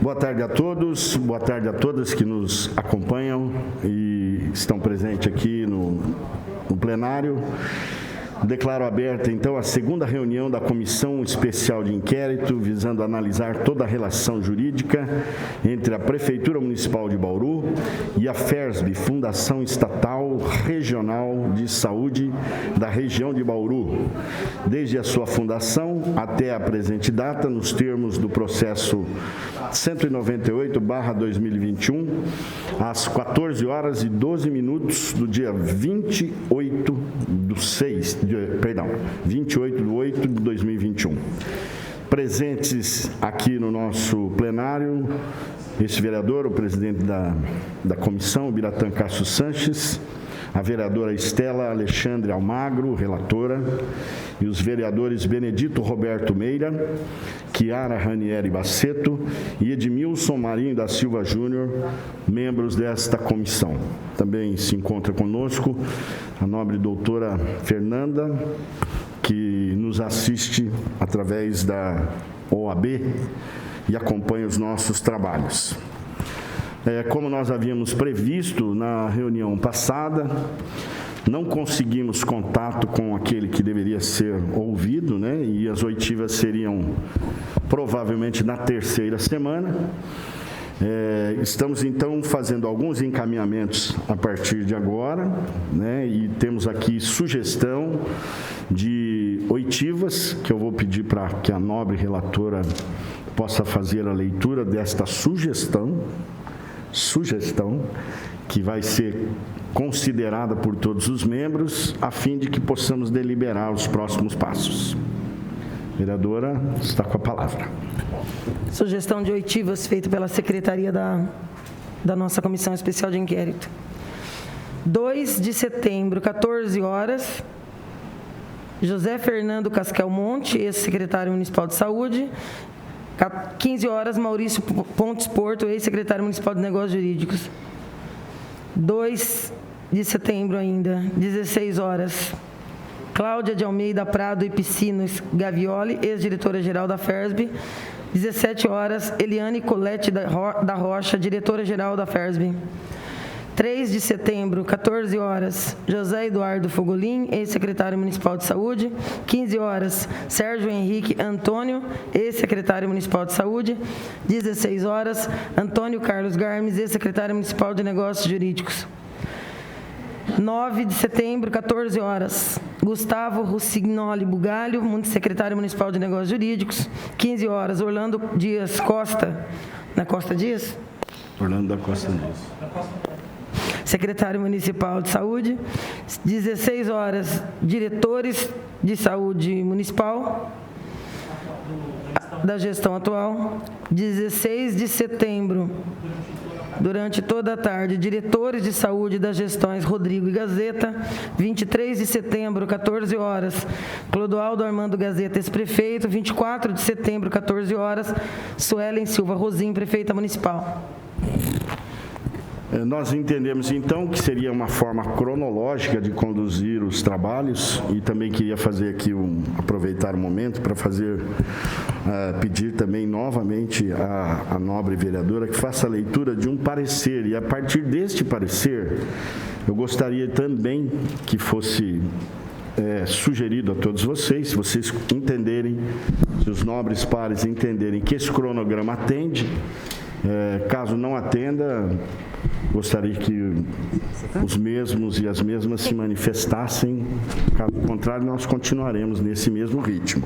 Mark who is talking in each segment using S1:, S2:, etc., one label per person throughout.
S1: Boa tarde a todos, boa tarde a todas que nos acompanham e estão presentes aqui no plenário. Declaro aberta, então, a segunda reunião da Comissão Especial de Inquérito, visando analisar toda a relação jurídica entre a Prefeitura Municipal de Bauru e a FERSB, Fundação Estatal Regional de Saúde da região de Bauru, desde a sua fundação até a presente data, nos termos do processo 198/2021, às 14 horas e 12 minutos do dia 28 de 8 de 2021. Presentes aqui no nosso plenário, esse vereador, o presidente da comissão, Biratã Castro Sanches, a vereadora Estela Alexandre Almagro, relatora, e os vereadores Benedito Roberto Meira, Chiara Ranieri Baceto e Edmilson Marinho da Silva Júnior, membros desta comissão. Também se encontra conosco a nobre doutora Fernanda, que nos assiste através da OAB e acompanha os nossos trabalhos. Como nós havíamos previsto na reunião passada, não conseguimos contato com aquele que deveria ser ouvido, né? E as oitivas seriam provavelmente na terceira semana. Estamos, então, fazendo alguns encaminhamentos a partir de agora, né? E temos aqui sugestão de oitivas, que eu vou pedir para que a nobre relatora possa fazer a leitura desta sugestão, que vai ser considerada por todos os membros, a fim de que possamos deliberar os próximos passos. Vereadora, está com a palavra.
S2: Sugestão de oitivas feita pela Secretaria da nossa Comissão Especial de Inquérito. 2 de setembro, 14 horas, José Fernando Casquel Monte, ex-secretário municipal de saúde. 15 horas, Maurício Pontes Porto, ex-secretário municipal de negócios jurídicos. 2 de setembro ainda, 16 horas, Cláudia de Almeida Prado e Piscinos Gavioli, ex-diretora-geral da FERSB. 17 horas, Eliane Colette da Rocha, diretora-geral da FERSB. 3 de setembro, 14 horas, José Eduardo Fogolin, ex-secretário municipal de saúde. 15 horas, Sérgio Henrique Antônio, ex-secretário municipal de saúde. 16 horas, Antônio Carlos Garmes, ex-secretário municipal de negócios jurídicos. 9 de setembro, 14 horas, Gustavo Russignoli Bugalho, secretário municipal de negócios jurídicos. 15 horas, Orlando Dias Costa, na Costa Dias?
S1: Orlando da Costa Dias.
S2: Secretário Municipal de Saúde. 16 horas, diretores de saúde municipal da gestão atual. 16 de setembro, durante toda a tarde, diretores de saúde das gestões Rodrigo e Gazeta. 23 de setembro, 14 horas, Clodoaldo Armando Gazeta, ex-prefeito. 24 de setembro, 14 horas, Suelen Silva Rosim, prefeita municipal.
S1: Nós entendemos, então, que seria uma forma cronológica de conduzir os trabalhos e também queria fazer aqui aproveitar o momento para pedir também novamente à nobre vereadora que faça a leitura de um parecer, e a partir deste parecer eu gostaria também que fosse sugerido a todos vocês, se vocês entenderem, se os nobres pares entenderem que esse cronograma atende. Caso não atenda, gostaria que os mesmos e as mesmas se manifestassem. Caso contrário, nós continuaremos nesse mesmo ritmo.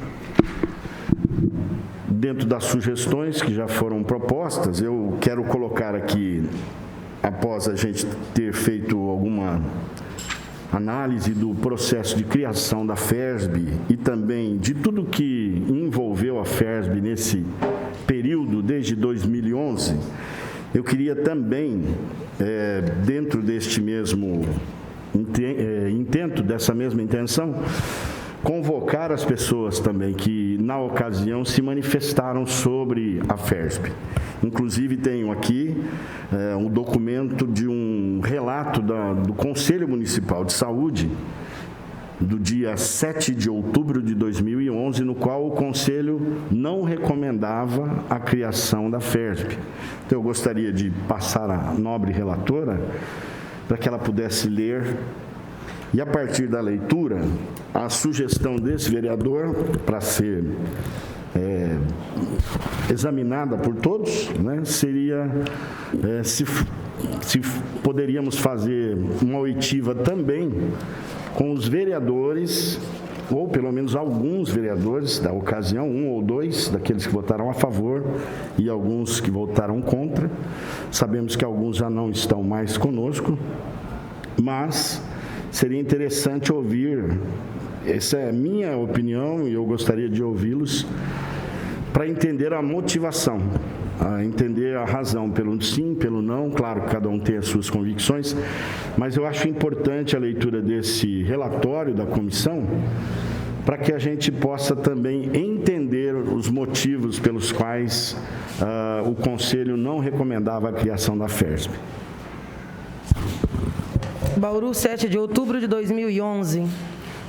S1: Dentro das sugestões que já foram propostas, eu quero colocar aqui, após a gente ter feito alguma análise do processo de criação da FERSB e também de tudo que envolveu a FERSB nesse período, desde 2011, eu queria também, dentro deste mesmo intento, dessa mesma intenção, convocar as pessoas também que, na ocasião, se manifestaram sobre a FERSB. Inclusive, tenho aqui um documento de um relato do Conselho Municipal de Saúde, do dia 7 de outubro de 2011, no qual o Conselho não recomendava a criação da FERSP. Então, eu gostaria de passar à nobre relatora para que ela pudesse ler e, a partir da leitura, a sugestão desse vereador para ser examinada por todos, né, seria se poderíamos fazer uma oitiva também com os vereadores, ou pelo menos alguns vereadores da ocasião, um ou dois daqueles que votaram a favor e alguns que votaram contra. Sabemos que alguns já não estão mais conosco, mas seria interessante ouvir, essa é a minha opinião e eu gostaria de ouvi-los, para entender a motivação, a entender a razão pelo sim, pelo não. Claro que cada um tem as suas convicções, mas eu acho importante a leitura desse relatório da comissão para que a gente possa também entender os motivos pelos quais o Conselho não recomendava a criação da FERSP.
S2: Bauru, 7 de outubro de 2011.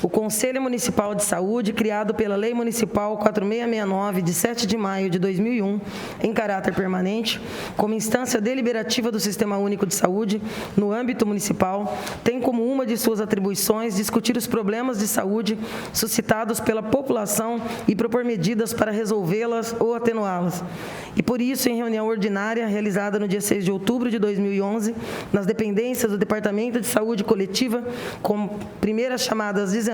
S2: O Conselho Municipal de Saúde, criado pela Lei Municipal 4669, de 7 de maio de 2001, em caráter permanente, como instância deliberativa do Sistema Único de Saúde, no âmbito municipal, tem como uma de suas atribuições discutir os problemas de saúde suscitados pela população e propor medidas para resolvê-las ou atenuá-las. E por isso, em reunião ordinária, realizada no dia 6 de outubro de 2011, nas dependências do Departamento de Saúde Coletiva, com primeiras chamadas 19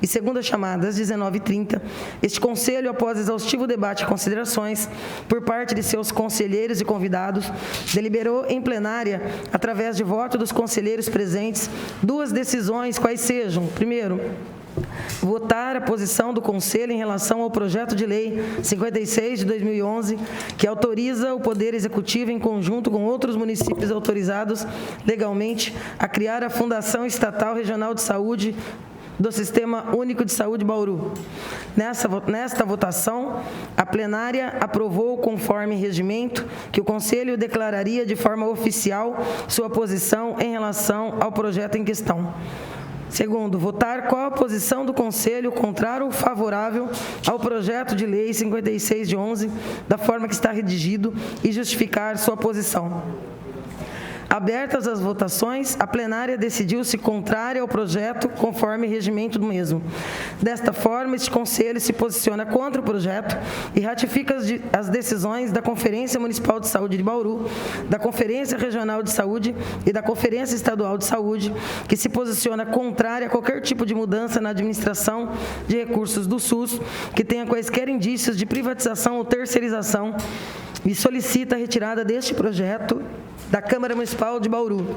S2: e segundas chamadas 19h30, este Conselho, após exaustivo debate e considerações por parte de seus conselheiros e convidados, deliberou em plenária, através de voto dos conselheiros presentes, duas decisões, quais sejam: primeiro, votar a posição do Conselho em relação ao projeto de lei 56 de 2011, que autoriza o Poder Executivo, em conjunto com outros municípios autorizados legalmente, a criar a Fundação Estatal Regional de Saúde do Sistema Único de Saúde Bauru. Nesta votação, a plenária aprovou, conforme regimento, que o Conselho declararia de forma oficial sua posição em relação ao projeto em questão. Segundo, votar qual a posição do Conselho contrário ou favorável ao projeto de lei 56 de 11, da forma que está redigido, e justificar sua posição. Abertas as votações, a plenária decidiu-se contrária ao projeto, conforme regimento do mesmo. Desta forma, este Conselho se posiciona contra o projeto e ratifica as decisões da Conferência Municipal de Saúde de Bauru, da Conferência Regional de Saúde e da Conferência Estadual de Saúde, que se posiciona contrária a qualquer tipo de mudança na administração de recursos do SUS, que tenha quaisquer indícios de privatização ou terceirização, e solicita a retirada deste projeto da Câmara Municipal de Bauru.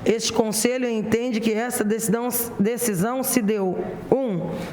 S2: Este Conselho entende que essa decisão se deu,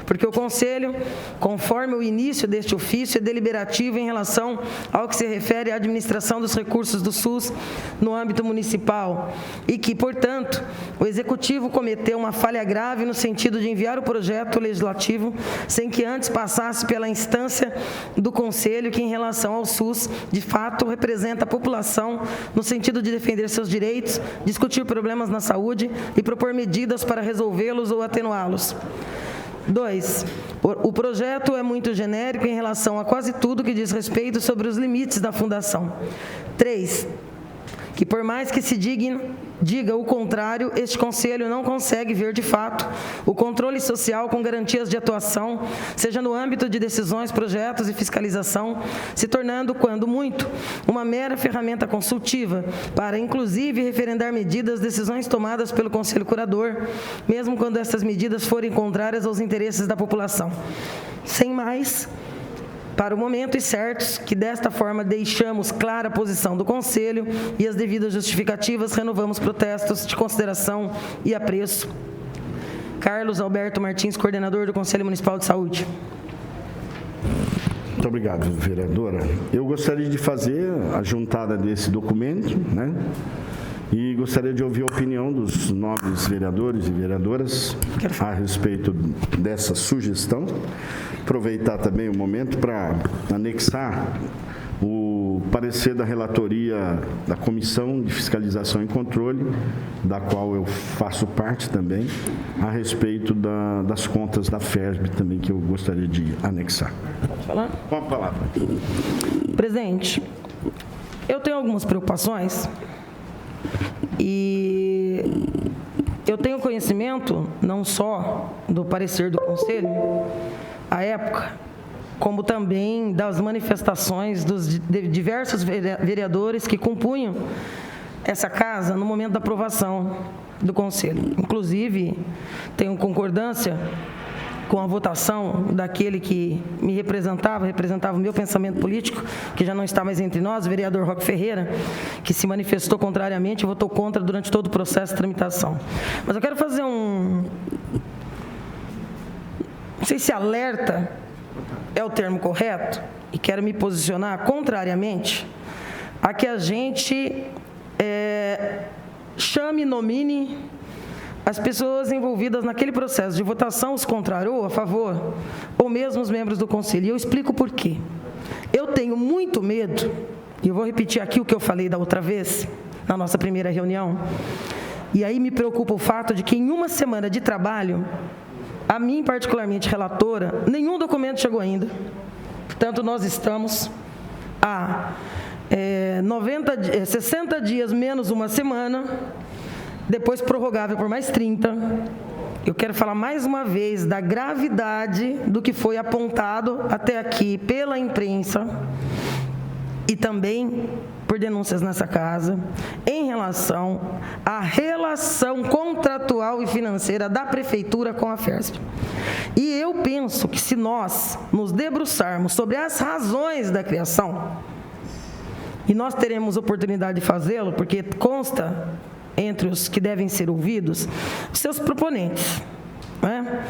S2: porque o Conselho, conforme o início deste ofício, é deliberativo em relação ao que se refere à administração dos recursos do SUS no âmbito municipal e que, portanto, o Executivo cometeu uma falha grave no sentido de enviar o projeto legislativo sem que antes passasse pela instância do Conselho, que, em relação ao SUS, de fato, representa a população no sentido de defender seus direitos, discutir problemas na saúde e propor medidas para resolvê-los ou atenuá-los. 2. O projeto é muito genérico em relação a quase tudo que diz respeito sobre os limites da fundação. 3. Que por mais que se diga o contrário, este Conselho não consegue ver de fato o controle social com garantias de atuação, seja no âmbito de decisões, projetos e fiscalização, se tornando, quando muito, uma mera ferramenta consultiva para, inclusive, referendar medidas, decisões tomadas pelo Conselho Curador, mesmo quando essas medidas forem contrárias aos interesses da população. Sem mais, para o momento, e certos que desta forma deixamos clara a posição do Conselho e as devidas justificativas, renovamos protestos de consideração e apreço. Carlos Alberto Martins, coordenador do Conselho Municipal de Saúde.
S1: Muito obrigado, vereadora. Eu gostaria de fazer a juntada desse documento, né? E gostaria de ouvir a opinião dos nobres vereadores e vereadoras a respeito dessa sugestão. Aproveitar também o momento para anexar o parecer da relatoria da Comissão de Fiscalização e Controle, da qual eu faço parte também, a respeito das contas da FERJ também, que eu gostaria de anexar.
S2: Pode falar?
S1: Com a palavra.
S2: Presidente, eu tenho algumas preocupações e eu tenho conhecimento não só do parecer do Conselho, à época, como também das manifestações dos diversos vereadores que compunham essa casa no momento da aprovação do Conselho. Inclusive, tenho concordância com a votação daquele que me representava o meu pensamento político, que já não está mais entre nós, o vereador Roque Ferreira, que se manifestou contrariamente e votou contra durante todo o processo de tramitação. Mas eu quero fazer não sei se alerta é o termo correto, e quero me posicionar contrariamente a que a gente chame e nomine as pessoas envolvidas naquele processo de votação, os contrários, ou a favor, ou mesmo os membros do Conselho. E eu explico por quê. Eu tenho muito medo, e eu vou repetir aqui o que eu falei da outra vez, na nossa primeira reunião, e aí me preocupa o fato de que em uma semana de trabalho, a mim, particularmente relatora, nenhum documento chegou ainda. Portanto, nós estamos a 60 dias menos uma semana, depois prorrogável por mais 30. Eu quero falar mais uma vez da gravidade do que foi apontado até aqui pela imprensa e também por denúncias nessa casa, em relação à relação contratual e financeira da Prefeitura com a FERJ. E eu penso que se nós nos debruçarmos sobre as razões da criação, e nós teremos oportunidade de fazê-lo, porque consta entre os que devem ser ouvidos, os seus proponentes, né?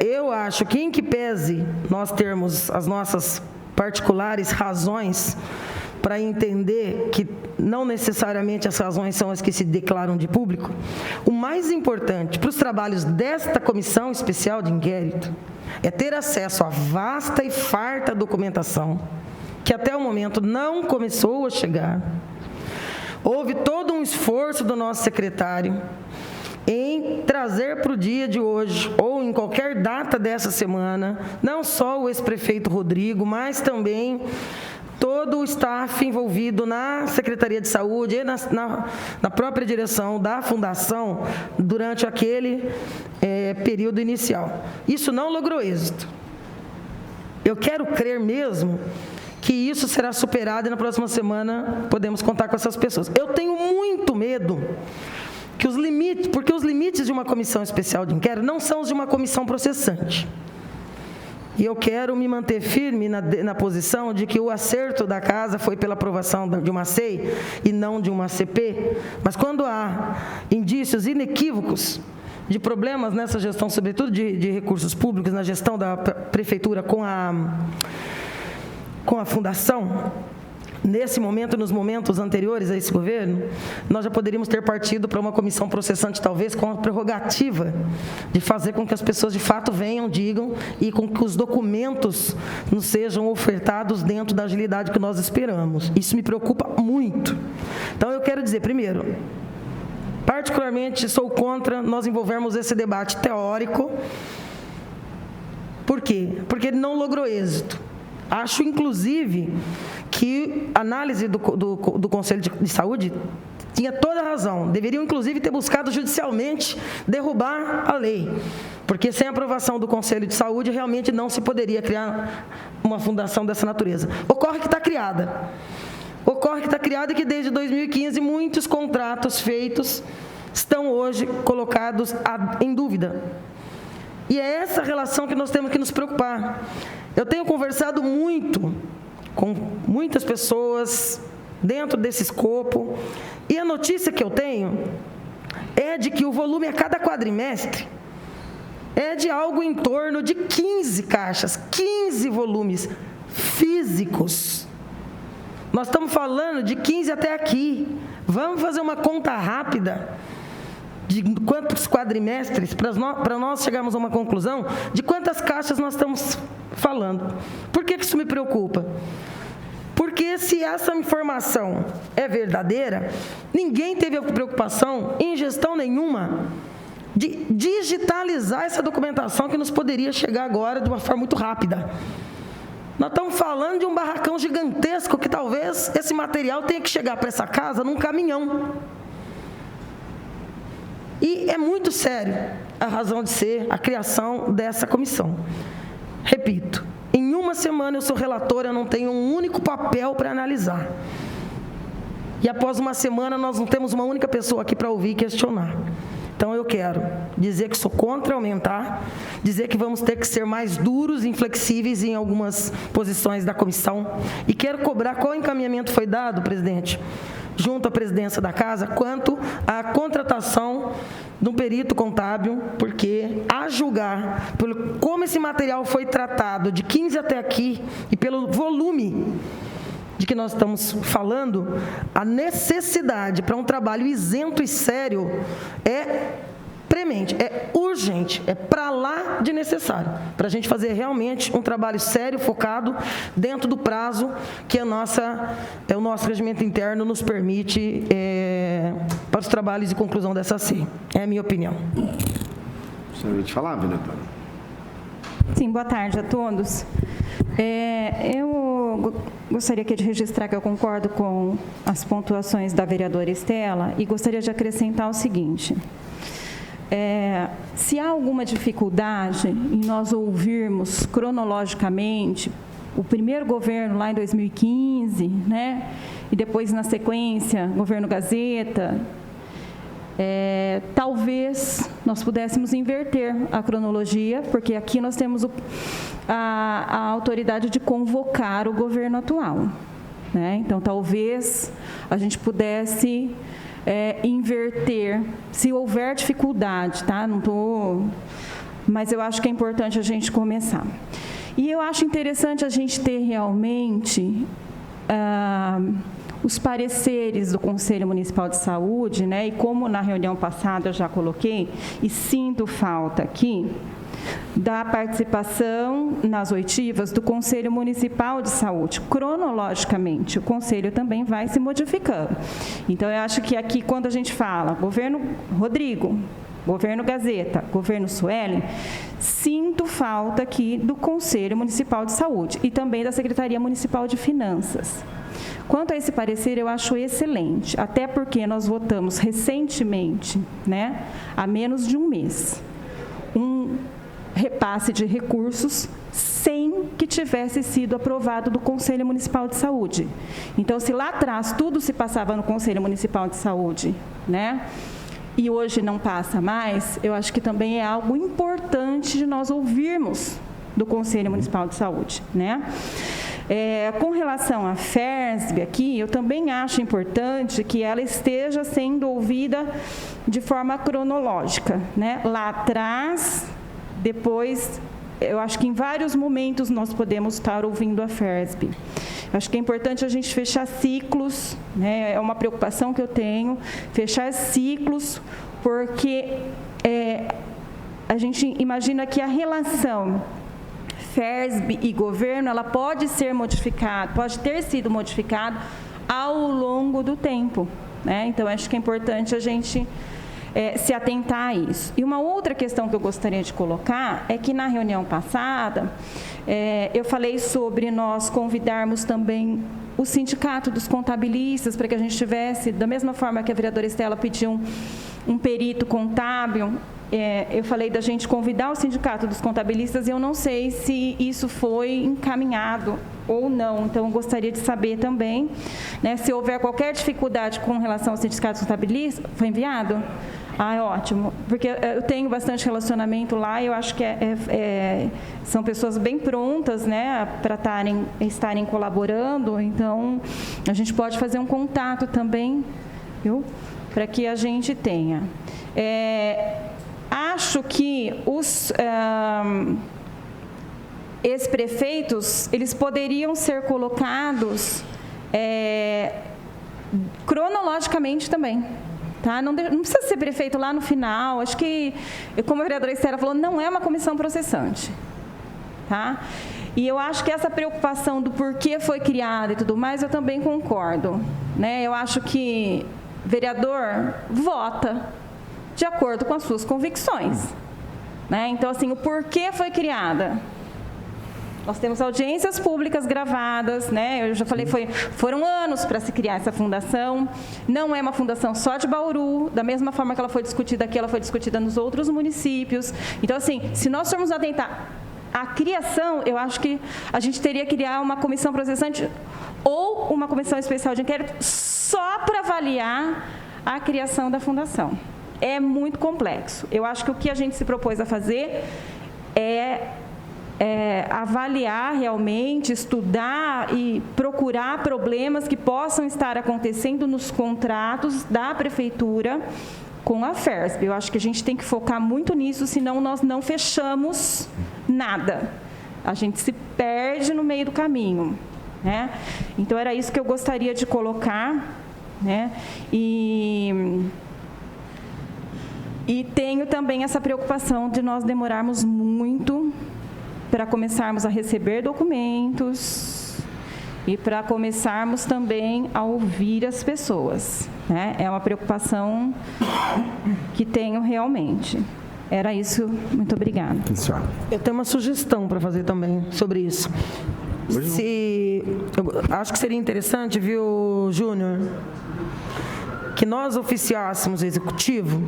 S2: Eu acho que, em que pese nós termos as nossas particulares razões para entender que não necessariamente as razões são as que se declaram de público, o mais importante para os trabalhos desta comissão especial de inquérito é ter acesso à vasta e farta documentação, que até o momento não começou a chegar. Houve todo um esforço do nosso secretário em trazer para o dia de hoje, ou em qualquer data dessa semana, não só o ex-prefeito Rodrigo, mas também todo o staff envolvido na Secretaria de Saúde e na própria direção da Fundação durante aquele período inicial. Isso não logrou êxito. Eu quero crer mesmo que isso será superado e na próxima semana podemos contar com essas pessoas. Eu tenho muito medo que porque os limites de uma comissão especial de inquérito não são os de uma comissão processante. E eu quero me manter firme na posição de que o acerto da casa foi pela aprovação de uma CEI e não de uma CP. Mas quando há indícios inequívocos de problemas nessa gestão, sobretudo de recursos públicos, na gestão da Prefeitura com a Fundação, nesse momento e nos momentos anteriores a esse governo, nós já poderíamos ter partido para uma comissão processante, talvez com a prerrogativa de fazer com que as pessoas de fato venham, digam, e com que os documentos nos sejam ofertados dentro da agilidade que nós esperamos. Isso me preocupa muito. Então, eu quero dizer, primeiro, particularmente sou contra nós envolvermos esse debate teórico. Por quê? Porque ele não logrou êxito. Acho, inclusive, que a análise do Conselho de Saúde tinha toda a razão. Deveriam, inclusive, ter buscado judicialmente derrubar a lei, porque sem a aprovação do Conselho de Saúde, realmente não se poderia criar uma fundação dessa natureza. Ocorre que está criada. Ocorre que está criada e que, desde 2015, muitos contratos feitos estão hoje colocados em dúvida. E é essa relação que nós temos que nos preocupar. Eu tenho conversado muito com muitas pessoas dentro desse escopo, e a notícia que eu tenho é de que o volume a cada quadrimestre é de algo em torno de 15 caixas, 15 volumes físicos. Nós estamos falando de 15 até aqui. Vamos fazer uma conta rápida de quantos quadrimestres, para nós chegarmos a uma conclusão de quantas caixas nós estamos falando. Por que isso me preocupa? Porque se essa informação é verdadeira, ninguém teve preocupação em gestão nenhuma de digitalizar essa documentação que nos poderia chegar agora de uma forma muito rápida. Nós estamos falando de um barracão gigantesco que talvez esse material tenha que chegar para essa casa num caminhão. E é muito sério a razão de ser a criação dessa comissão. Repito, em uma semana eu sou relatora, eu não tenho um único papel para analisar. E após uma semana nós não temos uma única pessoa aqui para ouvir e questionar. Então eu quero dizer que sou contra aumentar, dizer que vamos ter que ser mais duros e inflexíveis em algumas posições da comissão e quero cobrar qual encaminhamento foi dado, presidente, junto à presidência da casa, quanto à contratação de um perito contábil, porque, a julgar pelo como esse material foi tratado de 15 até aqui e pelo volume de que nós estamos falando, a necessidade para um trabalho isento e sério é premente, é urgente, é para lá de necessário, para a gente fazer realmente um trabalho sério, focado, dentro do prazo que o nosso regimento interno nos permite para os trabalhos de conclusão dessa CI. É a minha opinião.
S1: Você vai te falar, vereadora?
S3: Sim, boa tarde a todos. Eu gostaria aqui de registrar que eu concordo com as pontuações da vereadora Estela e gostaria de acrescentar o seguinte. Se há alguma dificuldade em nós ouvirmos cronologicamente o primeiro governo lá em 2015, né, e depois na sequência, governo Gazeta, talvez nós pudéssemos inverter a cronologia, porque aqui nós temos a autoridade de convocar o governo atual, né? Então, talvez a gente pudesse inverter, se houver dificuldade, tá? Mas eu acho que é importante a gente começar. E eu acho interessante a gente ter realmente os pareceres do Conselho Municipal de Saúde, né? E como na reunião passada eu já coloquei, e sinto falta aqui, da participação nas oitivas do Conselho Municipal de Saúde. Cronologicamente, o Conselho também vai se modificando. Então, eu acho que aqui, quando a gente fala governo Rodrigo, governo Gazeta, governo Suelen, sinto falta aqui do Conselho Municipal de Saúde e também da Secretaria Municipal de Finanças. Quanto a esse parecer, eu acho excelente, até porque nós votamos recentemente, né, há menos de um mês, um repasse de recursos sem que tivesse sido aprovado do Conselho Municipal de Saúde. Então, se lá atrás tudo se passava no Conselho Municipal de Saúde, né, e hoje não passa mais, eu acho que também é algo importante de nós ouvirmos do Conselho Municipal de Saúde, né? Com relação à FERSB aqui, eu também acho importante que ela esteja sendo ouvida de forma cronológica, né? Lá atrás, depois, eu acho que em vários momentos nós podemos estar ouvindo a FERSB. Acho que é importante a gente fechar ciclos, né? É uma preocupação que eu tenho, fechar ciclos, porque a gente imagina que a relação FERSB e governo, ela pode ser modificada, pode ter sido modificada ao longo do tempo, né? Então, acho que é importante a gente se atentar a isso. E uma outra questão que eu gostaria de colocar é que na reunião passada, eu falei sobre nós convidarmos também o sindicato dos contabilistas para que a gente tivesse, da mesma forma que a vereadora Estela pediu um perito contábil, eu falei da gente convidar o sindicato dos contabilistas e eu não sei se isso foi encaminhado ou não. Então, eu gostaria de saber também, né, se houver qualquer dificuldade com relação ao sindicato dos contabilistas, foi enviado? Ótimo, porque eu tenho bastante relacionamento lá e eu acho que são pessoas bem prontas, né, para estarem colaborando, então a gente pode fazer um contato também, viu, para que a gente tenha. Acho que os ex-prefeitos, eles poderiam ser colocados cronologicamente também. Tá? Não precisa ser prefeito lá no final. Acho que, como a vereadora Estela falou, não é uma comissão processante. Tá? E eu acho que essa preocupação do porquê foi criada e tudo mais, eu também concordo, né? Eu acho que vereador vota de acordo com as suas convicções, né? Então, assim, o porquê foi criada. Nós temos audiências públicas gravadas, né? Eu já falei, foram anos para se criar essa fundação. Não é uma fundação só de Bauru, da mesma forma que ela foi discutida aqui, ela foi discutida nos outros municípios. Então, assim, se nós formos atentar à criação, eu acho que a gente teria que criar uma comissão processante ou uma comissão especial de inquérito só para avaliar a criação da fundação. É muito complexo. Eu acho que o que a gente se propôs a fazer é avaliar realmente, estudar e procurar problemas que possam estar acontecendo nos contratos da Prefeitura com a FERSP. Eu acho que a gente tem que focar muito nisso, senão nós não fechamos nada. A gente se perde no meio do caminho, né? Então, era isso que eu gostaria de colocar, né? E tenho também essa preocupação de nós demorarmos muito para começarmos a receber documentos e para começarmos também a ouvir as pessoas, né? É uma preocupação que tenho realmente. Era isso. Muito obrigada.
S2: Eu tenho uma sugestão para fazer também sobre isso. Eu acho que seria interessante, viu, Júnior, que nós oficiássemos o executivo.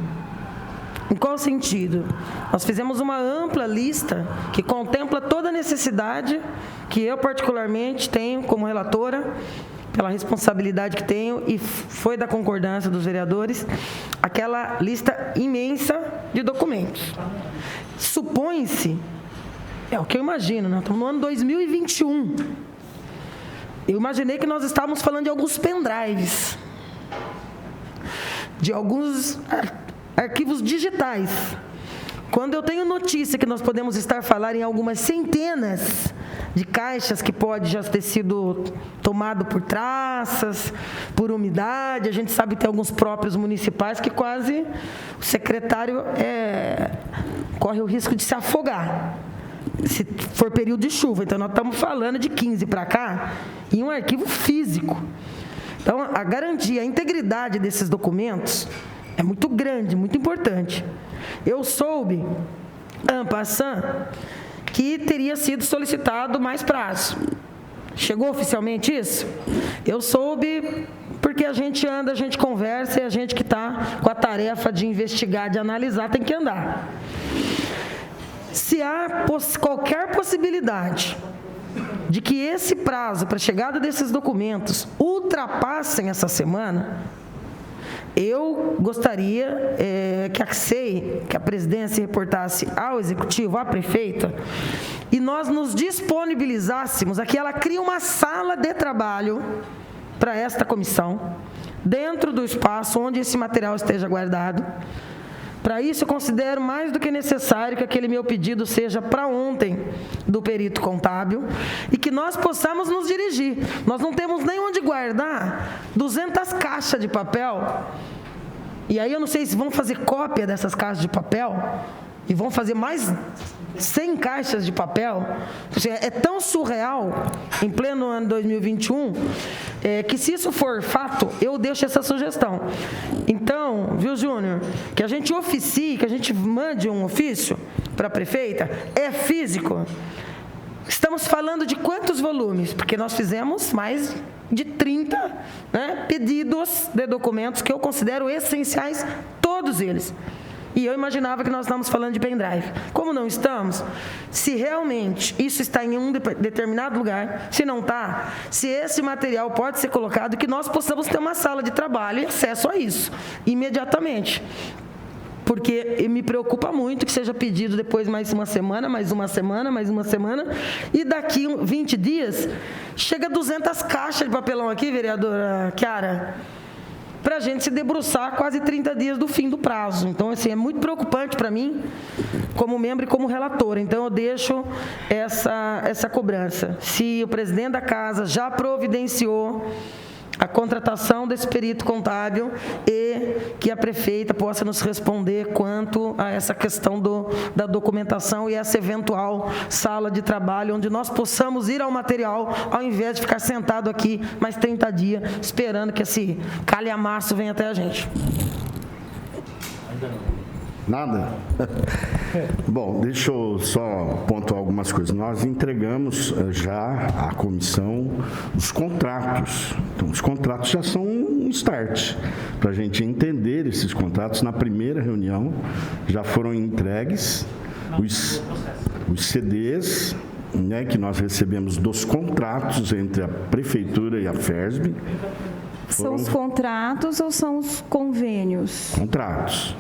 S2: Em qual sentido? Nós fizemos uma ampla lista que contempla toda a necessidade que eu particularmente tenho como relatora, pela responsabilidade que tenho, e foi da concordância dos vereadores, aquela lista imensa de documentos. Supõe-se, é o que eu imagino, nós estamos no ano 2021, eu imaginei que nós estávamos falando de alguns pendrives, de alguns arquivos digitais. Quando eu tenho notícia que nós podemos estar falando em algumas centenas de caixas que pode já ter sido tomado por traças, por umidade, a gente sabe que tem alguns próprios municipais que quase o secretário corre o risco de se afogar, se for período de chuva. Então, nós estamos falando de 15 para cá em um arquivo físico. Então, a garantia, a integridade desses documentos é muito grande, muito importante. Eu soube, en passant, que teria sido solicitado mais prazo. Chegou oficialmente isso? Eu soube porque a gente anda, a gente conversa, e a gente que está com a tarefa de investigar, de analisar, tem que andar. Se há qualquer possibilidade de que esse prazo para a chegada desses documentos ultrapassem essa semana, eu gostaria que a CEI, que a presidência reportasse ao executivo, à prefeita, e nós nos disponibilizássemos, aqui ela cria uma sala de trabalho para esta comissão, dentro do espaço onde esse material esteja guardado. Para isso, eu considero mais do que necessário que aquele meu pedido seja para ontem do perito contábil e que nós possamos nos dirigir. Nós não temos nem onde guardar 200 caixas de papel. E aí eu não sei se vão fazer cópia dessas caixas de papel e vão fazer mais 100 caixas de papel. É tão surreal, em pleno ano 2021, que se isso for fato, eu deixo essa sugestão. Então, viu, Júnior, que a gente oficie, que a gente mande um ofício para a prefeita, é físico. Estamos falando de quantos volumes? Porque nós fizemos mais de 30 pedidos de documentos que eu considero essenciais, todos eles. E eu imaginava que nós estávamos falando de pendrive. Como não estamos, se realmente isso está em um determinado lugar, se não está, se esse material pode ser colocado, que nós possamos ter uma sala de trabalho e acesso a isso, imediatamente. Porque me preocupa muito que seja pedido depois mais uma semana, mais uma semana, mais uma semana, e daqui 20 dias, chega 200 caixas de papelão aqui, vereadora Chiara, para a gente se debruçar quase 30 dias do fim do prazo. Então, assim, é muito preocupante para mim, como membro e como relatora. Então, eu deixo essa cobrança. Se o presidente da casa já providenciou a contratação desse perito contábil e que a prefeita possa nos responder quanto a essa questão da documentação e essa eventual sala de trabalho, onde nós possamos ir ao material, ao invés de ficar sentado aqui mais 30 dias, esperando que esse calhamaço venha até a gente.
S1: Nada? Bom, deixa eu só pontuar algumas coisas. Nós entregamos já à comissão os contratos. Então, os contratos já são um start. Para a gente entender esses contratos, na primeira reunião já foram entregues os CDs, né, que nós recebemos dos contratos entre a Prefeitura e a FERSB.
S3: São os contratos ou são os convênios?
S1: Contratos.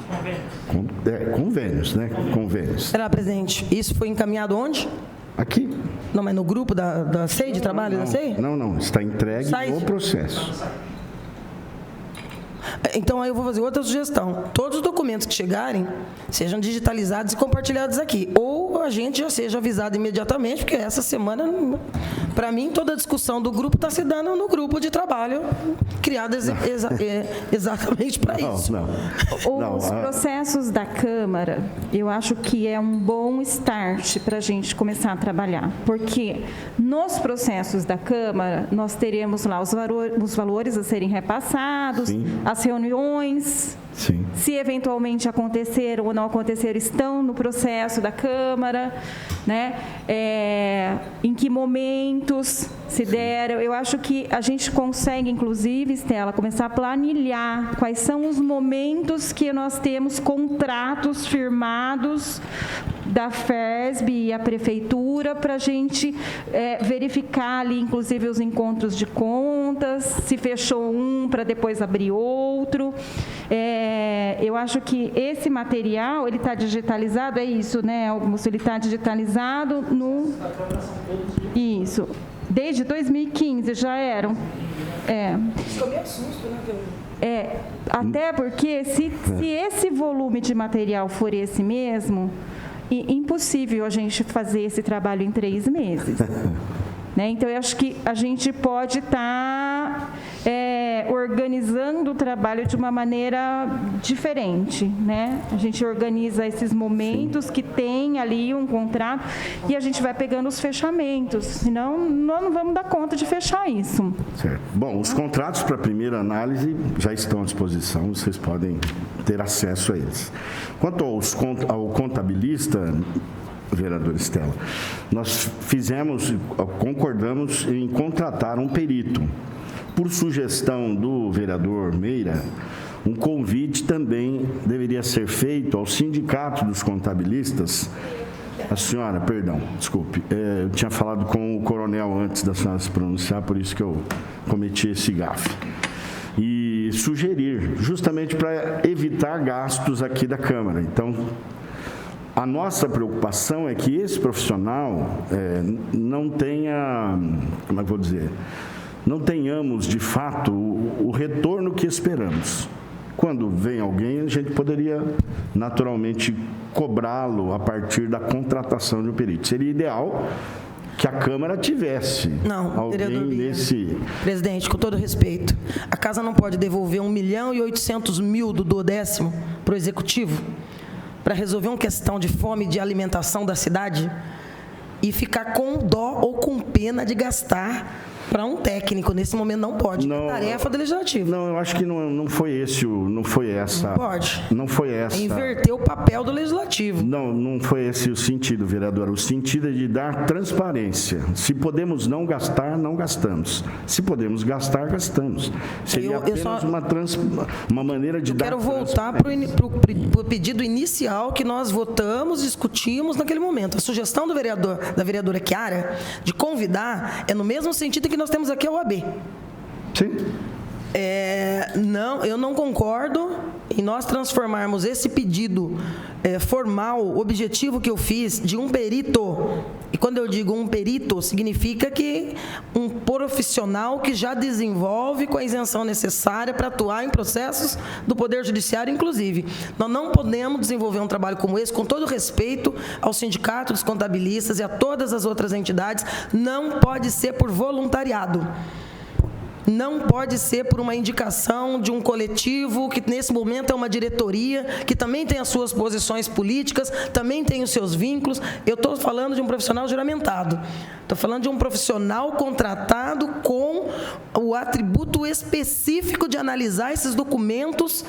S1: Convênios, né? Convênios.
S2: Será, presidente, isso foi encaminhado onde?
S1: Aqui.
S2: Não, mas no grupo da SEI, de trabalho da SEI?
S1: Não. Está entregue no processo.
S2: Então, aí eu vou fazer outra sugestão. Todos os documentos que chegarem sejam digitalizados e compartilhados aqui. Ou a gente já seja avisado imediatamente, porque essa semana, para mim, toda a discussão do grupo está se dando no grupo de trabalho criado exatamente para isso.
S3: Os processos da Câmara, eu acho que é um bom start para a gente começar a trabalhar. Porque nos processos da Câmara, nós teremos lá os valores a serem repassados, sim, as reuniões, sim, se eventualmente aconteceram ou não aconteceram, estão no processo da Câmara, né? Em que momentos se deram. Eu acho que a gente consegue, inclusive, Estela, começar a planilhar quais são os momentos que nós temos contratos firmados da FERSB e a Prefeitura para a gente verificar ali, inclusive, os encontros de contas, se fechou um para depois abrir outro. Eu acho que esse material, ele está digitalizado, é isso, né, Augusto? Ele está digitalizado no... Isso. Desde 2015 já eram.
S2: Ficou meio susto, né?
S3: Até porque se esse volume de material for esse mesmo, impossível a gente fazer esse trabalho em 3 meses. Né? Então, eu acho que a gente pode estar organizando o trabalho de uma maneira diferente. Né? A gente organiza esses momentos, sim, que tem ali um contrato e a gente vai pegando os fechamentos. Senão, nós não vamos dar conta de fechar isso.
S1: Certo. Bom, os contratos para a primeira análise já estão à disposição, vocês podem ter acesso a eles. Quanto ao contabilista, vereadora Estela, nós concordamos em contratar um perito. Por sugestão do vereador Meira, um convite também deveria ser feito ao sindicato dos contabilistas. A senhora, perdão, desculpe, eu tinha falado com o coronel antes da senhora se pronunciar, por isso que eu cometi esse gafe. E sugerir, justamente para evitar gastos aqui da Câmara. Então, a nossa preocupação é que esse profissional não tenha, como é que eu vou dizer, não tenhamos, de fato, o retorno que esperamos. Quando vem alguém, a gente poderia, naturalmente, cobrá-lo a partir da contratação de um perito. Seria ideal que a Câmara tivesse alguém nesse...
S2: Presidente, com todo respeito, a Casa não pode devolver 1.800.000 do 12º para o Executivo para resolver uma questão de fome e de alimentação da cidade e ficar com dó ou com pena de gastar para um técnico. Nesse momento não pode. Não, é tarefa do Legislativo.
S1: Não, eu acho que não foi essa.
S2: Não pode.
S1: Não foi essa.
S2: Inverter o papel do Legislativo.
S1: Não foi esse o sentido, vereadora. O sentido é de dar transparência. Se podemos não gastar, não gastamos. Se podemos gastar, gastamos. Seria apenas uma maneira de dar.
S2: Quero voltar para o pedido inicial que nós votamos, discutimos naquele momento. A sugestão da vereadora Chiara de convidar é no mesmo sentido que nós temos aqui a OAB.
S1: Sim.
S2: Eu não concordo em nós transformarmos esse pedido formal, objetivo que eu fiz, de um perito. E quando eu digo um perito, significa que um profissional que já desenvolve com a isenção necessária para atuar em processos do Poder Judiciário, inclusive. Nós não podemos desenvolver um trabalho como esse, com todo respeito ao Sindicato dos Contabilistas e a todas as outras entidades, não pode ser por voluntariado. não pode ser por uma indicação de um coletivo que nesse momento é uma diretoria, que também tem as suas posições políticas, também tem os seus vínculos. Eu estou falando de um profissional juramentado. Estou falando de um profissional contratado com o atributo específico de analisar esses documentos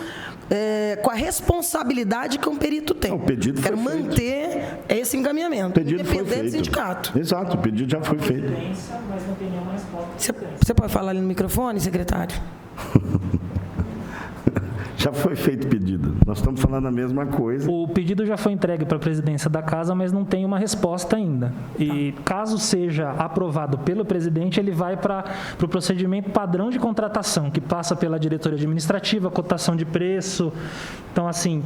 S2: com a responsabilidade que um perito tem.
S1: O pedido
S2: Quero
S1: foi
S2: manter
S1: feito.
S2: esse encaminhamento,
S1: O pedido foi
S2: independente do
S1: feito.
S2: sindicato.
S1: Exato, o pedido já foi feito.
S4: Mas não tem nenhuma resposta.
S2: Você pode falar ali no microfone, secretário?
S1: Já foi feito o pedido. Nós estamos falando a mesma coisa.
S4: O pedido já foi entregue para a presidência da casa, mas não tem uma resposta ainda. E caso seja aprovado pelo presidente, ele vai para o procedimento padrão de contratação, que passa pela diretoria administrativa, cotação de preço. Então, assim,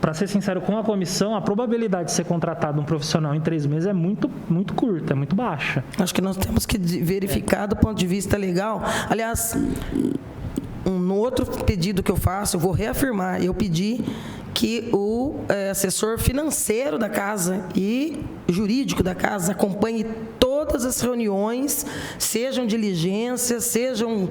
S4: para ser sincero com a comissão, a probabilidade de ser contratado um profissional em 3 meses é muito, muito curta, é muito baixa.
S2: Acho que nós temos que verificar do ponto de vista legal. Aliás, no outro pedido que eu faço, eu vou reafirmar, eu pedi que o assessor financeiro da casa e jurídico da casa acompanhe todas as reuniões, sejam diligências, sejam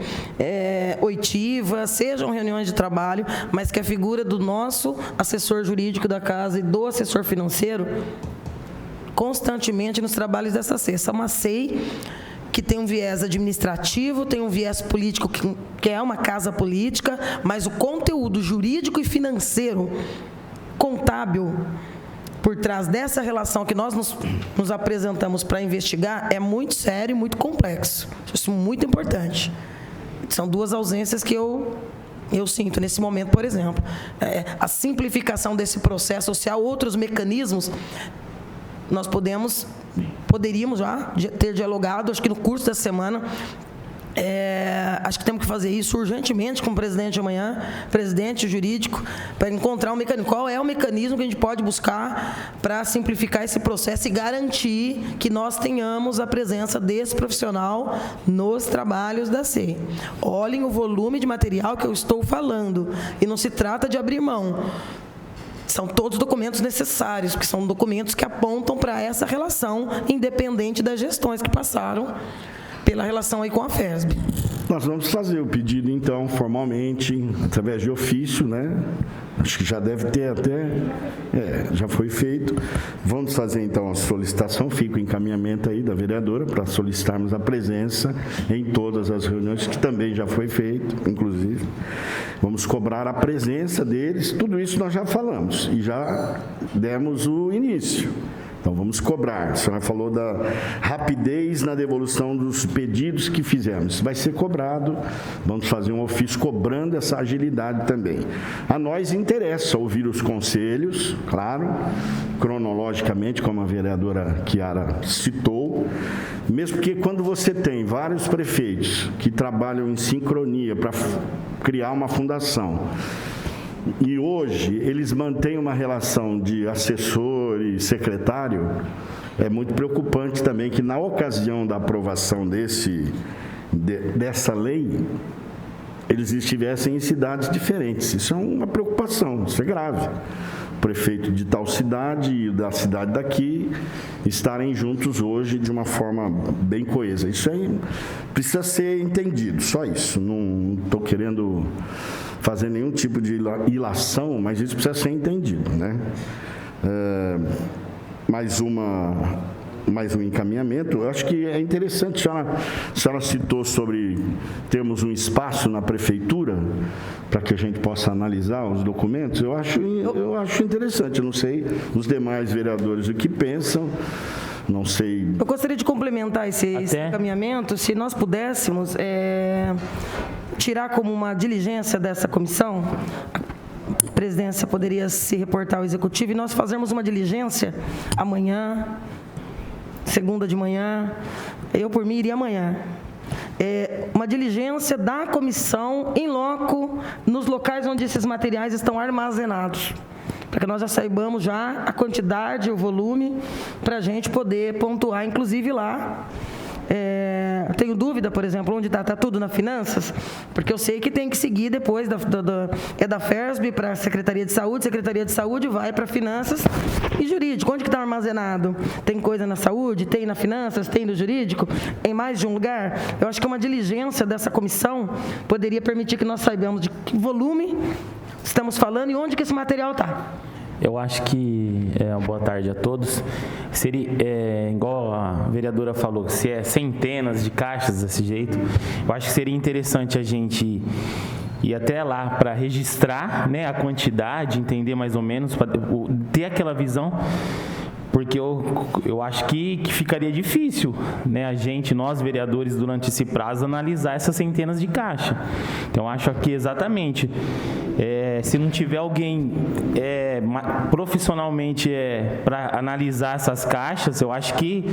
S2: oitivas, sejam reuniões de trabalho, mas que a figura do nosso assessor jurídico da casa e do assessor financeiro constantemente nos trabalhos dessa SEI. Essa é uma SEI que tem um viés administrativo, tem um viés político, que é uma casa política, mas o conteúdo jurídico e financeiro, contábil, por trás dessa relação que nós nos apresentamos para investigar, é muito sério e muito complexo. Isso é muito importante. São 2 ausências que eu sinto nesse momento, por exemplo. A simplificação desse processo, ou se há outros mecanismos, nós poderíamos já ter dialogado, acho que no curso da semana, acho que temos que fazer isso urgentemente com o presidente amanhã, presidente jurídico, para encontrar um mecanismo. Qual é o mecanismo que a gente pode buscar para simplificar esse processo e garantir que nós tenhamos a presença desse profissional nos trabalhos da SEI. Olhem o volume de material que eu estou falando, e não se trata de abrir mão. São todos documentos necessários, que são documentos que apontam para essa relação, independente das gestões que passaram pela relação aí com a FERSB.
S1: Nós vamos fazer o pedido, então, formalmente, através de ofício, né? Acho que já deve ter até, já foi feito. Vamos fazer, então, a solicitação, fica o encaminhamento aí da vereadora para solicitarmos a presença em todas as reuniões, que também já foi feito, inclusive. Vamos cobrar a presença deles, tudo isso nós já falamos e já demos o início. Então, vamos cobrar. A senhora falou da rapidez na devolução dos pedidos que fizemos. Vai ser cobrado, vamos fazer um ofício cobrando essa agilidade também. A nós interessa ouvir os conselhos, claro, cronologicamente, como a vereadora Chiara citou, mesmo porque quando você tem vários prefeitos que trabalham em sincronia para criar uma fundação, e hoje eles mantêm uma relação de assessor e secretário, é muito preocupante também que na ocasião da aprovação dessa lei, eles estivessem em cidades diferentes. Isso é uma preocupação, isso é grave. O prefeito de tal cidade e da cidade daqui estarem juntos hoje de uma forma bem coesa. Isso aí precisa ser entendido, só isso. Não estou querendo fazer nenhum tipo de ilação, mas isso precisa ser entendido, né? Mais um encaminhamento. Eu acho que é interessante, a senhora citou sobre termos um espaço na prefeitura para que a gente possa analisar os documentos. Eu acho interessante. Eu não sei os demais vereadores o que pensam. Não sei.
S2: Eu gostaria de complementar esse encaminhamento, se nós pudéssemos tirar como uma diligência dessa comissão. A presidência poderia se reportar ao executivo e nós fazermos uma diligência amanhã, segunda de manhã, eu por mim iria amanhã. Uma diligência da comissão em loco, nos locais onde esses materiais estão armazenados, para que nós já saibamos já a quantidade, o volume, para a gente poder pontuar, inclusive lá, Tenho dúvida, por exemplo, onde está tudo na finanças, porque eu sei que tem que seguir depois da FERSB para a Secretaria de Saúde vai para finanças e jurídico. Onde que está armazenado? Tem coisa na saúde, tem na finanças, tem no jurídico, em mais de um lugar? Eu acho que uma diligência dessa comissão poderia permitir que nós saibamos de que volume estamos falando e onde que esse material está.
S5: Eu acho que, boa tarde a todos, seria, igual a vereadora falou, se é centenas de caixas desse jeito, eu acho que seria interessante a gente ir até lá para registrar, né, a quantidade, entender mais ou menos, para ter aquela visão, porque eu acho que ficaria difícil, né, nós vereadores, durante esse prazo, analisar essas centenas de caixas. Então, eu acho que exatamente, se não tiver alguém profissionalmente para analisar essas caixas, eu acho que,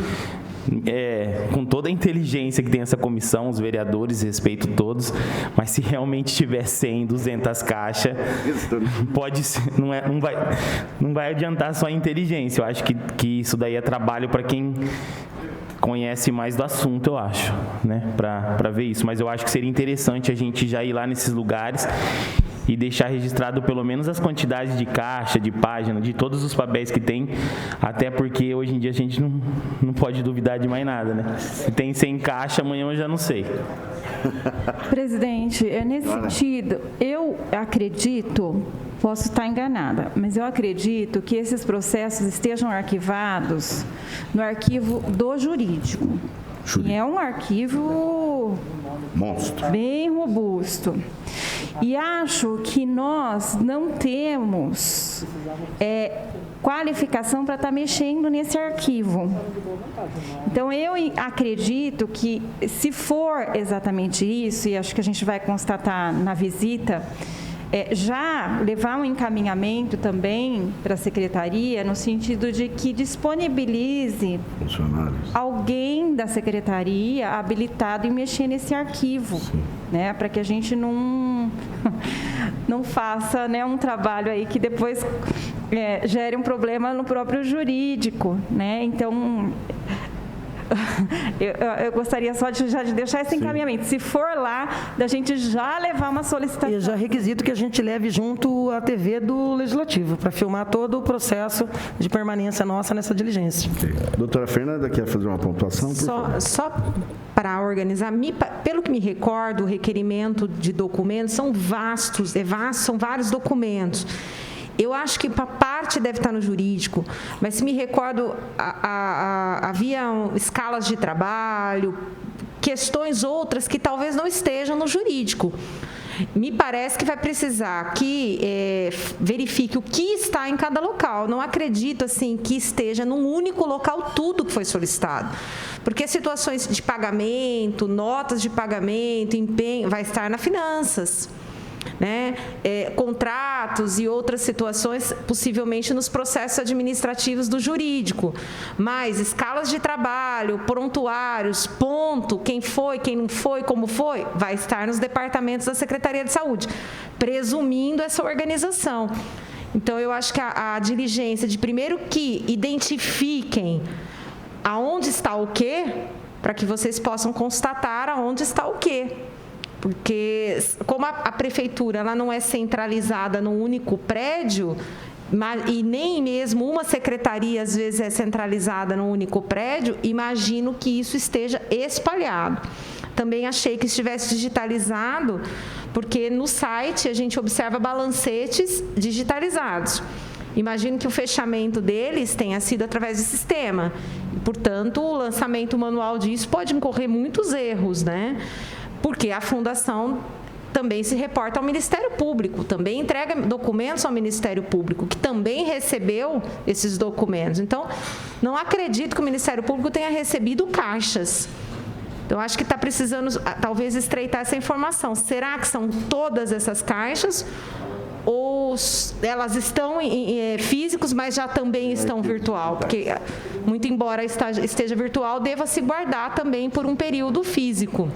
S5: com toda a inteligência que tem essa comissão, os vereadores, respeito todos, mas se realmente tiver 100, 200 caixas, pode ser, não vai adiantar só a inteligência. Eu acho que isso daí é trabalho para quem conhece mais do assunto, eu acho, né, para ver isso. Mas eu acho que seria interessante a gente já ir lá nesses lugares e deixar registrado pelo menos as quantidades de caixa, de página, de todos os papéis que tem, até porque hoje em dia a gente não pode duvidar de mais nada, né? Se tem 100 caixas, amanhã eu já não sei.
S3: Presidente, nesse sentido, eu acredito, posso estar enganada, mas eu acredito que esses processos estejam arquivados no arquivo do jurídico. E é um arquivo
S1: monstro,
S3: bem robusto. E acho que nós não temos qualificação para estar mexendo nesse arquivo. Então, eu acredito que, se for exatamente isso, e acho que a gente vai constatar na visita, já levar um encaminhamento também para a Secretaria, no sentido de que disponibilize alguém da Secretaria habilitado em mexer nesse arquivo, né, para que a gente não faça, né, um trabalho aí que depois gere um problema no próprio jurídico, né? Então, eu gostaria só de deixar esse encaminhamento. Se for lá, da gente já levar uma solicitação.
S2: E já requisito que a gente leve junto a TV do Legislativo, para filmar todo o processo de permanência nossa nessa diligência.
S1: Okay. Doutora Fernanda, quer fazer uma pontuação?
S6: Só para organizar, pelo que me recordo, o requerimento de documentos são vastos, são vários documentos. Eu acho que parte deve estar no jurídico, mas se me recordo, havia escalas de trabalho, questões outras que talvez não estejam no jurídico. Me parece que vai precisar que verifique o que está em cada local. Não acredito assim que esteja num único local tudo que foi solicitado. Porque situações de pagamento, notas de pagamento, empenho, vai estar na finanças. Né? Contratos e outras situações, possivelmente nos processos administrativos do jurídico, mas escalas de trabalho, prontuários, ponto, quem foi, quem não foi, como foi, vai estar nos departamentos da Secretaria de Saúde, presumindo essa organização. Então, eu acho que a diligência de, primeiro, que identifiquem aonde está o quê, para que vocês possam constatar aonde está o quê. Porque, como a prefeitura ela não é centralizada num único prédio, e nem mesmo uma secretaria, às vezes, é centralizada num único prédio, imagino que isso esteja espalhado. Também achei que estivesse digitalizado, porque no site a gente observa balancetes digitalizados. Imagino que o fechamento deles tenha sido através de sistema. E, portanto, o lançamento manual disso pode incorrer muitos erros, né? Porque a Fundação também se reporta ao Ministério Público, também entrega documentos ao Ministério Público, que também recebeu esses documentos. Então, não acredito que o Ministério Público tenha recebido caixas. Então, acho que está precisando, talvez, estreitar essa informação. Será que são todas essas caixas? Ou elas estão em físicos, mas já também estão virtual? Porque, muito embora esteja virtual, deva se guardar também por um período físico.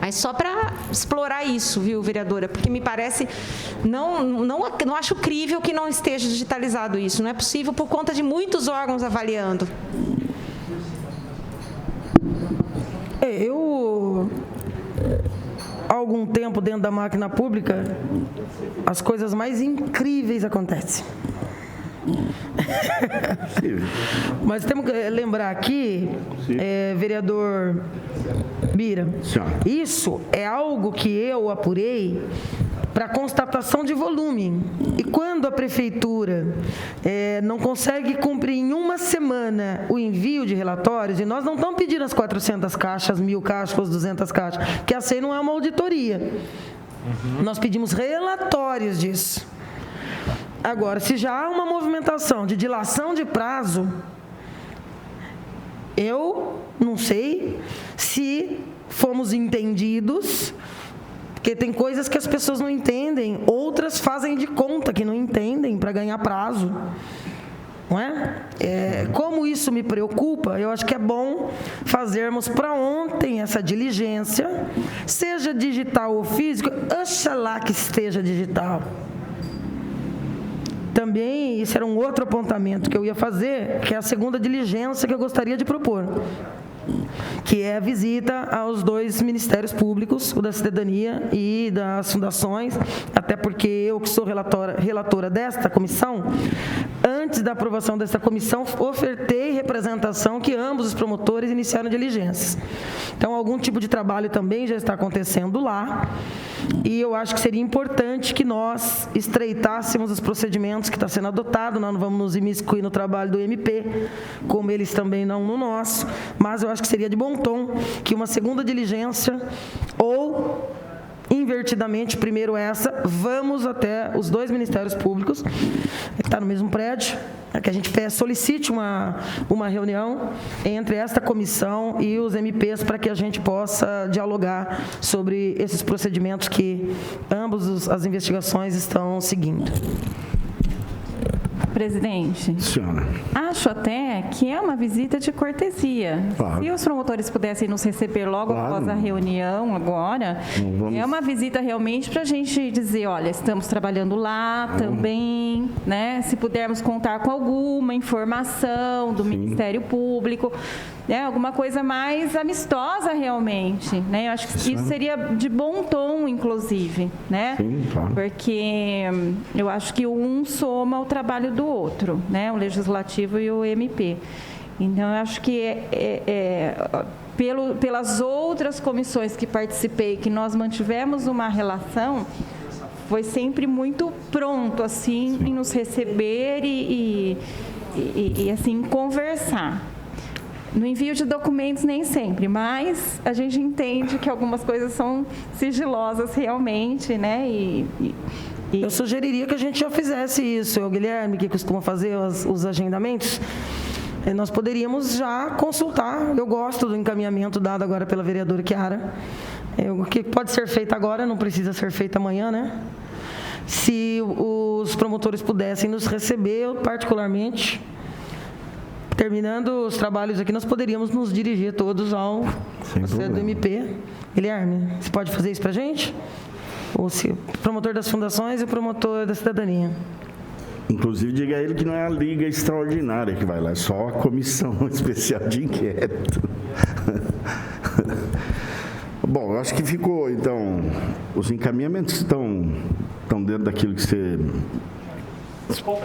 S6: Mas só para explorar isso, viu, vereadora? Porque me parece, não acho crível que não esteja digitalizado isso. Não é possível por conta de muitos órgãos avaliando.
S2: Eu, há algum tempo dentro da máquina pública, as coisas mais incríveis acontecem. Mas temos que lembrar aqui, vereador Bira, isso é algo que eu apurei para constatação de volume. E quando a prefeitura não consegue cumprir em uma semana o envio de relatórios, e nós não estamos pedindo as 400 caixas, 1.000 caixas, 200 caixas, que essa aí não é uma auditoria. Nós pedimos relatórios disso. Agora, se já há uma movimentação de dilação de prazo, eu não sei se fomos entendidos, porque tem coisas que as pessoas não entendem, outras fazem de conta que não entendem para ganhar prazo. Não é? Como isso me preocupa, eu acho que é bom fazermos para ontem essa diligência, seja digital ou físico, oxalá que esteja digital. Também, isso era um outro apontamento que eu ia fazer, que é a segunda diligência que eu gostaria de propor, que é a visita aos 2 ministérios públicos, o da Cidadania e das fundações, até porque eu, que sou relatora desta comissão, antes da aprovação desta comissão, ofertei representação que ambos os promotores iniciaram diligências. Então, algum tipo de trabalho também já está acontecendo lá, e eu acho que seria importante que nós estreitássemos os procedimentos que está sendo adotado. Nós não vamos nos imiscuir no trabalho do MP, como eles também não no nosso, mas eu acho que seria de bom tom que uma segunda diligência, ou invertidamente, primeiro essa, vamos até os 2 ministérios públicos, que está no mesmo prédio, que a gente solicite uma reunião entre esta comissão e os MPs para que a gente possa dialogar sobre esses procedimentos que ambos as investigações estão seguindo.
S3: Presidente,
S1: Senhora.
S3: acho até que é uma visita de cortesia.
S1: Claro.
S3: Se os promotores pudessem nos receber logo após a reunião agora, é uma visita realmente para a gente dizer, olha, estamos trabalhando lá também, né? Se pudermos contar com alguma informação do Ministério Público, né? Alguma coisa mais amistosa realmente, né? Eu acho que isso seria de bom tom, inclusive, né?
S1: Sim, claro. Porque
S3: eu acho que um soma o trabalho do outro, né? O Legislativo e o MP. Então, eu acho que pelas outras comissões que participei, que nós mantivemos uma relação, foi sempre muito pronto, assim, em nos receber e assim, conversar. No envio de documentos, nem sempre, mas a gente entende que algumas coisas são sigilosas realmente, né?
S2: Eu sugeriria que a gente já fizesse isso. O Guilherme, que costuma fazer os agendamentos, nós poderíamos já consultar. Eu gosto do encaminhamento dado agora pela vereadora Chiara. O que pode ser feito agora não precisa ser feito amanhã, né? Se os promotores pudessem nos receber, eu particularmente, terminando os trabalhos aqui, nós poderíamos nos dirigir todos ao do MP. Guilherme, você pode fazer isso para a gente? O promotor das fundações e o promotor da cidadania.
S1: Inclusive, diga a ele que não é a Liga Extraordinária que vai lá, é só a Comissão Especial de Inquérito. Bom, eu acho que ficou, então, os encaminhamentos estão dentro daquilo que você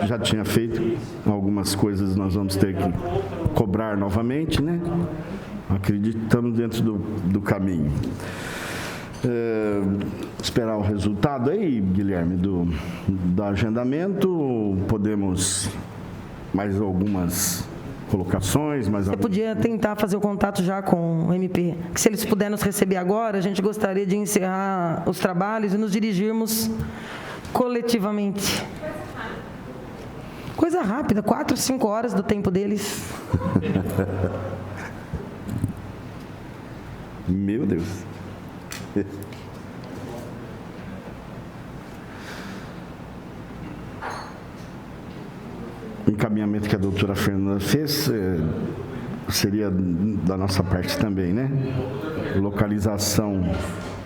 S1: já tinha feito. Algumas coisas nós vamos ter que cobrar novamente, né? Acredito que estamos dentro do caminho. Esperar o resultado aí, Guilherme, do agendamento. Podemos mais algumas colocações?
S2: Você podia tentar fazer o contato já com o MP, que se eles puderem nos receber agora, a gente gostaria de encerrar os trabalhos e nos dirigirmos coletivamente. Coisa rápida, 4, 5 horas do tempo deles.
S1: Meu Deus. O encaminhamento que a doutora Fernanda fez seria da nossa parte também, né? Localização.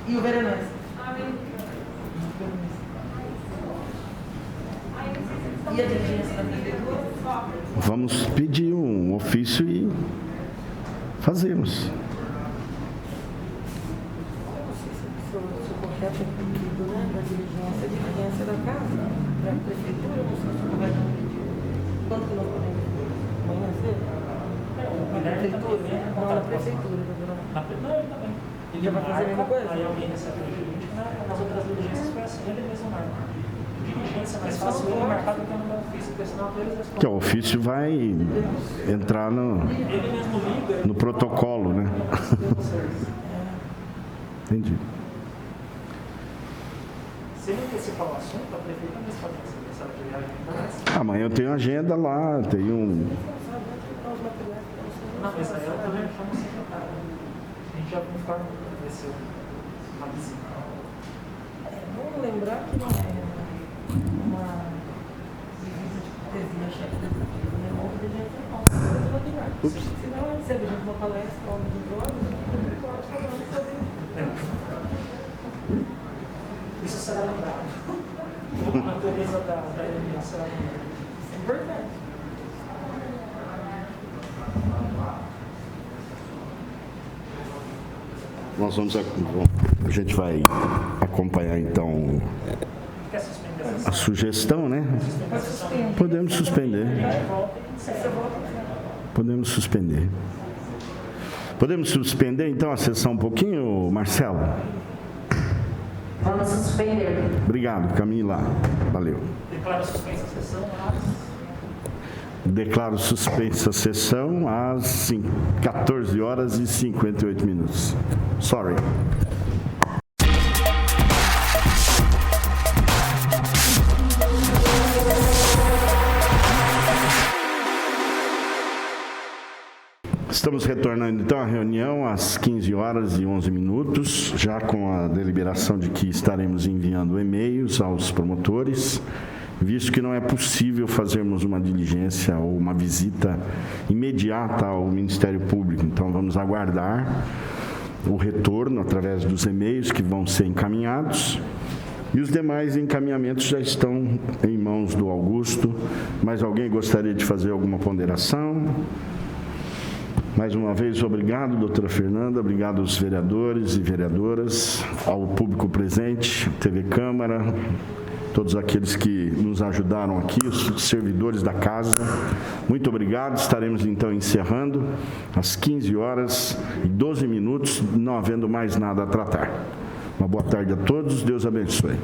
S2: E o vereador? E a diligência da prefeitura?
S1: Vamos pedir um ofício e fazemos.
S2: socorreto é pedido, né, da diligência da casa, para a prefeitura, não sei se vai dar um pedido. Quanto que nós podemos? Amanhã cedo? Na prefeitura? Não, na prefeitura, doutora.
S4: Não, ele também.
S2: Ele já vai fazer a mesma coisa?
S4: Aí alguém recebe o jurídico, nas outras diligências foi assim, ele mesmo marca. Diligência mais fácil ele marcar do que no ofício, porque senão eles respondem.
S1: Que o ofício vai entrar no protocolo, né? Entendi.
S4: Se ele antecipar o assunto, a prefeita mesmo pode essa viagem.
S1: Amanhã eu tenho agenda lá, tenho um...
S4: Não, mas aí eu também chamo o secretário. A gente já informa que vai ser uma visita.
S2: Vamos lembrar que não é uma visita de cortesia chefe da prefeitura, né? Uma obediência não. Se não recebe gente uma palestra ou um drogas, não pode falar sobre
S4: isso será lembrado. A natureza da reunião será lembrada.
S2: isso é importante.
S1: Nós a gente vai acompanhar então a sugestão, né? Podemos suspender. Podemos suspender. Podemos suspender então a sessão um pouquinho, Marcelo?
S6: Vamos suspender.
S1: Obrigado, Camila. Valeu.
S4: Declaro suspensa a sessão
S1: Declaro suspensa a sessão às 14 horas e 58 minutos. Sorry. Estamos retornando então à reunião às 15 horas e 11 minutos, já com a deliberação de que estaremos enviando e-mails aos promotores, visto que não é possível fazermos uma diligência ou uma visita imediata ao Ministério Público. Então, vamos aguardar o retorno através dos e-mails que vão ser encaminhados. E os demais encaminhamentos já estão em mãos do Augusto. Mais alguém gostaria de fazer alguma ponderação? Mais uma vez, obrigado, doutora Fernanda, obrigado aos vereadores e vereadoras, ao público presente, TV Câmara, todos aqueles que nos ajudaram aqui, os servidores da casa. Muito obrigado. Estaremos então encerrando às 15 horas e 12 minutos, não havendo mais nada a tratar. Uma boa tarde a todos. Deus abençoe.